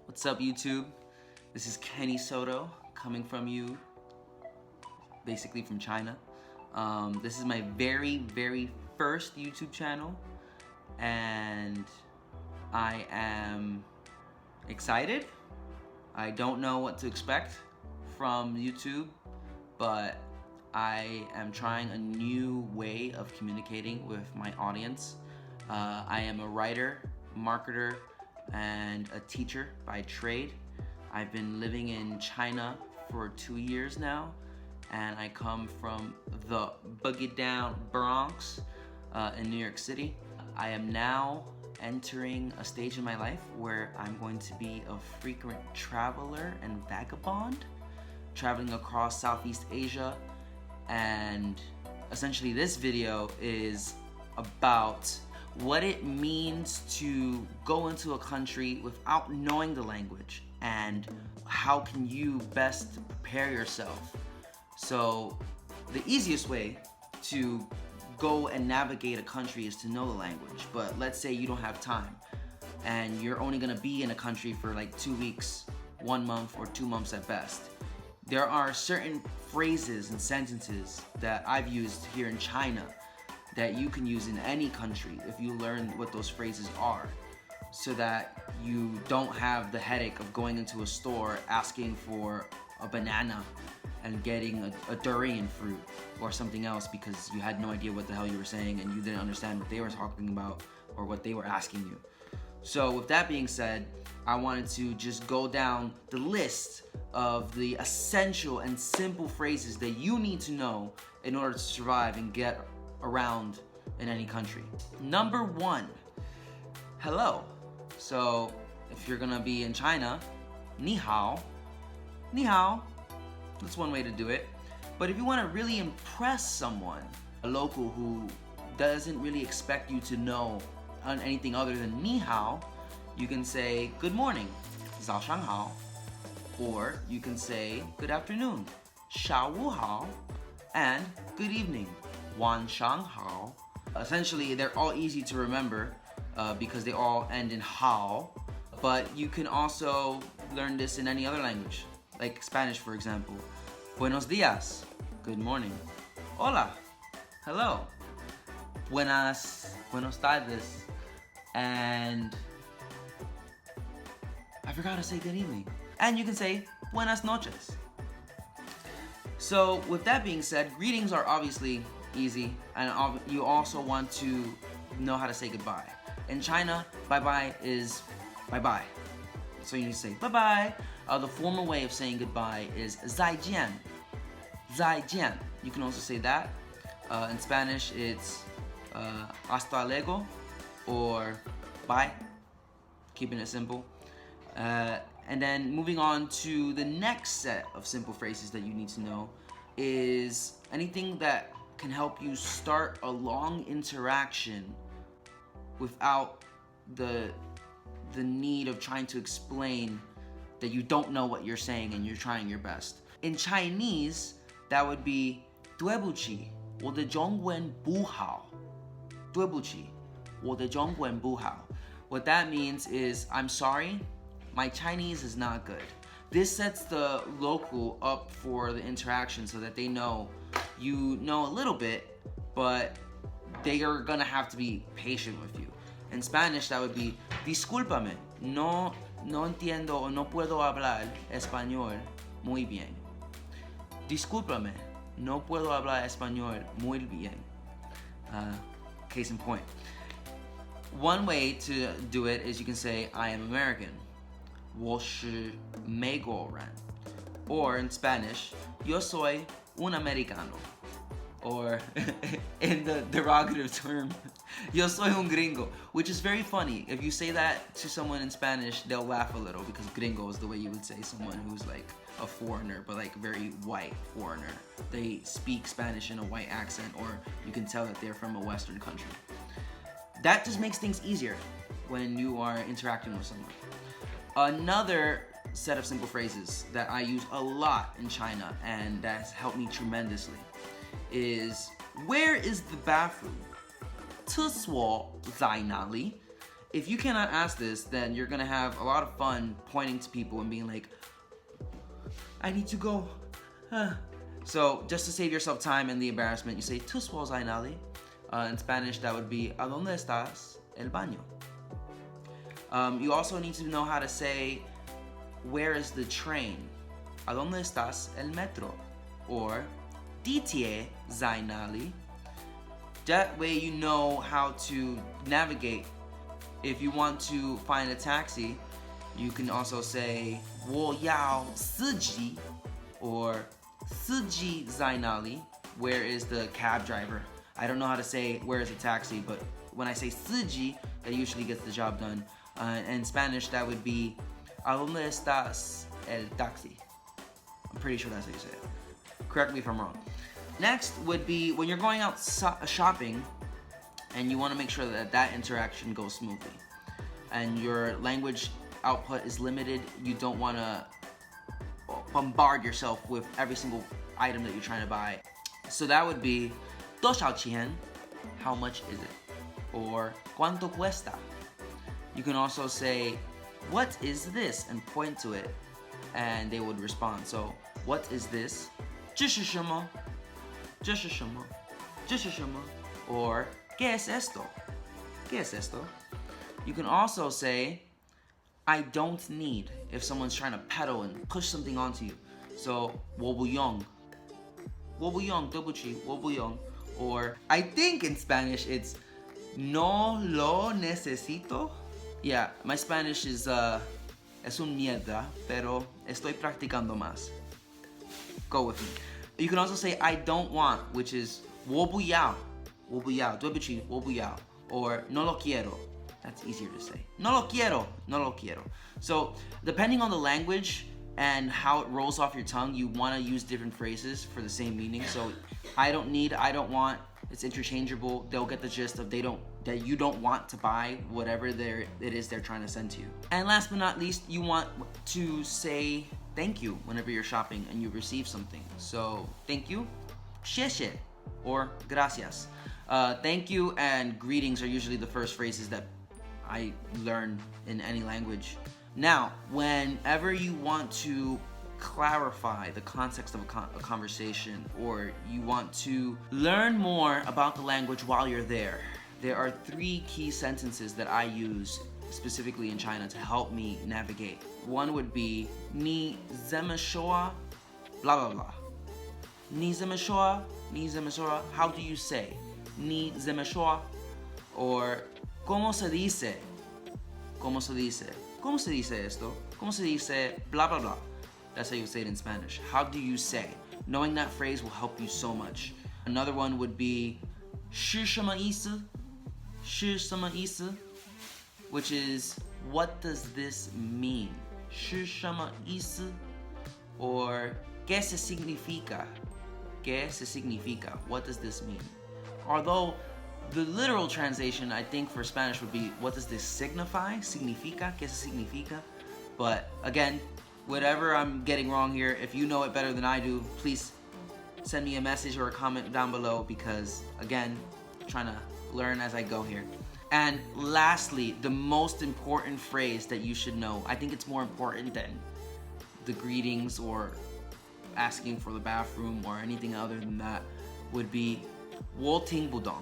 What's up, YouTube? This is Kenny Soto coming from you, basically from China. This is my very first YouTube channel, and I am excited. I don't know what to expect from YouTube, but I am trying a new way of communicating with my audience. I am a writer, marketer, and a teacher by trade. I've been living in China for 2 years now, and I come from the Boogie Down Bronx in New York City. I am now entering a stage in my life where I'm going to be a frequent traveler and vagabond, traveling across Southeast Asia. And essentially this video is about what it means to go into a country without knowing the language, and how can you best prepare yourself. So the easiest way to go and navigate a country is to know the language. But let's say you don't have time and you're only gonna be in a country for like 2 weeks, 1 month, or 2 months at best. There are certain phrases and sentences that I've used here in China that you can use in any country if you learn what those phrases are, so that you don't have the headache of going into a store asking for a banana and getting a durian fruit or something else because you had no idea what the hell you were saying and you didn't understand what they were talking about or what they were asking you. So with that being said, I wanted to just go down the list of the essential and simple phrases that you need to know in order to survive and get around in any country. Number 1, hello. So if you're gonna be in China, ni hao. Ni hao. That's one way to do it. But if you wanna really impress someone, a local who doesn't really expect you to know anything other than ni hao, you can say good morning, 早上好. Or you can say good afternoon, 下午好. And good evening, 晚上好. Essentially, they're all easy to remember because they all end in hao. But you can also learn this in any other language, like Spanish, for example. Buenos días, good morning. Hola, hello. Buenos tardes. And I forgot to say good evening. And you can say buenas noches. So with that being said, greetings are obviously easy, and you also want to know how to say goodbye. In China, bye-bye is bye-bye. So you need to say bye-bye. The formal way of saying goodbye is 再见. 再见. You can also say that. In Spanish, it's hasta luego or bye, keeping it simple. And then moving on to the next set of simple phrases that you need to know is anything that can help you start a long interaction without the need of trying to explain that you don't know what you're saying and you're trying your best. In Chinese, that would be 对不起，我的中文不好。对不起，我的中文不好. What that means is, I'm sorry, my Chinese is not good. This sets the local up for the interaction so that they know you know a little bit, but they are gonna have to be patient with you. In Spanish, that would be, discúlpame, no entiendo o no puedo hablar español muy bien. Discúlpame, no puedo hablar español muy bien. Case in point. One way to do it is you can say, I am American. 我是美国人. Or in Spanish, yo soy un americano. Or in the derogative term, yo soy un gringo, which is very funny. If you say that to someone in Spanish, they'll laugh a little because gringo is the way you would say someone who's like a foreigner, but like very white foreigner. They speak Spanish in a white accent, or you can tell that they're from a Western country. That just makes things easier when you are interacting with someone. Another set of simple phrases that I use a lot in China and that's helped me tremendously is, where is the bathroom? 厕所在哪里? If you cannot ask this, then you're gonna have a lot of fun pointing to people and being like, I need to go. So just to save yourself time and the embarrassment, you say, ¿Tus was ainali? In Spanish, that would be, ¿A dónde estás el baño? You also need to know how to say, where is the train? ¿A dónde estás el metro? Or, ¿Ditie zainali? That way you know how to navigate. If you want to find a taxi, you can also say, 我要司机 or 司机zainali, where is the cab driver? I don't know how to say where is a taxi, but when I say 司机, that usually gets the job done. In Spanish, that would be, ¿A dónde estás el taxi? I'm pretty sure that's how you say it. Correct me if I'm wrong. Next would be when you're going out shopping and you want to make sure that that interaction goes smoothly and your language output is limited. You don't want to bombard yourself with every single item that you're trying to buy. So that would be 多少钱? How much is it? Or ¿Cuánto cuesta? You can also say, what is this? And point to it, and they would respond. So, what is this? 这是什么? 这是什么? 这是什么? Or, ¿Qué es esto? ¿Qué es esto? You can also say, I don't need, if someone's trying to peddle and push something onto you. So, 我不用. 我不用,对不起,我不用. Or, I think in Spanish it's, no lo necesito. Yeah, my Spanish is es un mierda, pero estoy practicando más. Go with me. You can also say I don't want, which is 我不要,对不起,我不要. Or no lo quiero. That's easier to say. No lo quiero, no lo quiero. So, depending on the language and how it rolls off your tongue, you want to use different phrases for the same meaning. So, I don't need, I don't want, it's interchangeable. They'll get the gist of that you don't want to buy whatever it is they're trying to send to you. And last but not least, you want to say thank you whenever you're shopping and you receive something. So thank you, 谢谢, or gracias. Thank you and greetings are usually the first phrases that I learn in any language. Now, whenever you want to clarify the context of a conversation, or you want to learn more about the language while you're there are 3 key sentences that I use specifically in China to help me navigate. One would be 你怎么说 blah blah blah. 你怎么说 how do you say 你怎么说 or ¿cómo se dice ¿cómo se dice esto ¿cómo se dice blah blah blah. That's how you say it in Spanish. How do you say? Knowing that phrase will help you so much. Another one would be 是什么意思? 是什么意思? Which is, what does this mean? 是什么意思? Or, ¿qué se significa? ¿Qué se significa? What does this mean? Although, the literal translation, I think, for Spanish would be, what does this signify? Significa? ¿Qué se significa? But, again, whatever I'm getting wrong here, if you know it better than I do, please send me a message or a comment down below because, again, I'm trying to learn as I go here. And lastly, the most important phrase that you should know, I think it's more important than the greetings or asking for the bathroom or anything other than that, would be 我听不懂.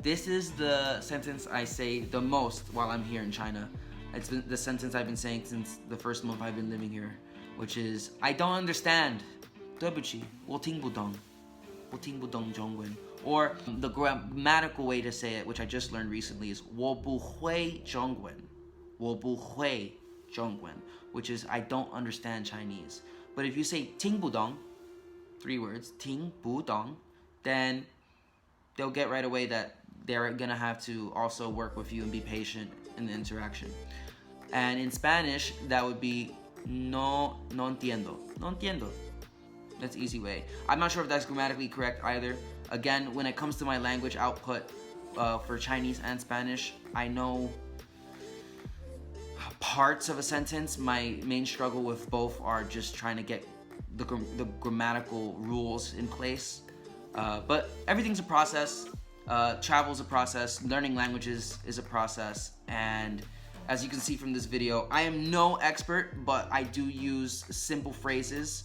This is the sentence I say the most while I'm here in China. It's been the sentence I've been saying since the first month I've been living here, which is, I don't understand. 对不起,我听不懂. 我听不懂中文. Or the grammatical way to say it, which I just learned recently, is 我不会中文. 我不会中文, which is I don't understand Chinese. But if you say 听不懂, 3 words, 听不懂, then they'll get right away that they're gonna have to also work with you and be patient in the interaction. And in Spanish, that would be no entiendo. No entiendo. That's an easy way. I'm not sure if that's grammatically correct either. Again, when it comes to my language output for Chinese and Spanish, I know parts of a sentence. My main struggle with both are just trying to get the grammatical rules in place. But everything's a process. Travel's a process, learning languages is a process, and as you can see from this video, I am no expert, but I do use simple phrases.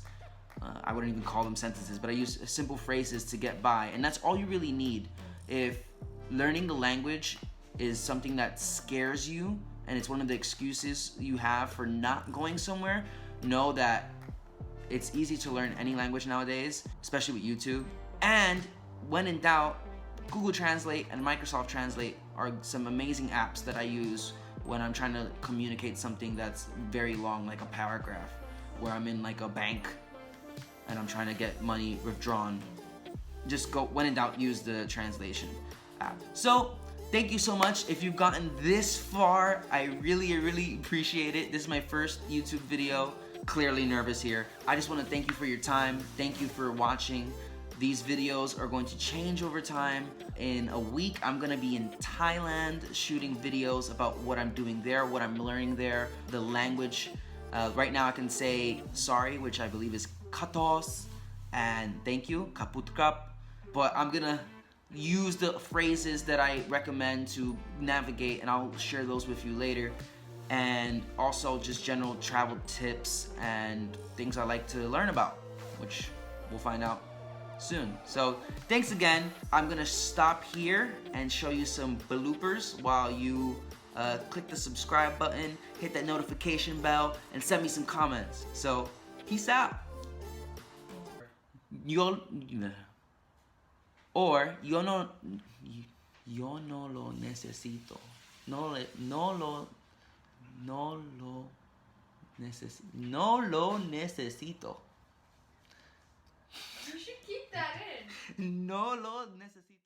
I wouldn't even call them sentences, but I use simple phrases to get by, and that's all you really need. If learning the language is something that scares you, and it's one of the excuses you have for not going somewhere, know that it's easy to learn any language nowadays, especially with YouTube. And when in doubt, Google Translate and Microsoft Translate are some amazing apps that I use when I'm trying to communicate something that's very long, like a paragraph, where I'm in like a bank and I'm trying to get money withdrawn. Just go, when in doubt, use the translation app. So thank you so much. If you've gotten this far, I really appreciate it. This is my first YouTube video. Clearly nervous here. I just want to thank you for your time. Thank you for watching. These videos are going to change over time. In a week, I'm gonna be in Thailand shooting videos about what I'm doing there, what I'm learning there, the language. Right now I can say sorry, which I believe is katos, and thank you, kaput kap. But I'm gonna use the phrases that I recommend to navigate, and I'll share those with you later. And also just general travel tips and things I like to learn about, which we'll find out soon. So thanks again. I'm gonna stop here and show you some bloopers while you click the subscribe button, hit that notification bell, and send me some comments. So peace out. Yo no lo necesito. No lo necesito. You should keep that in. No lo necesito.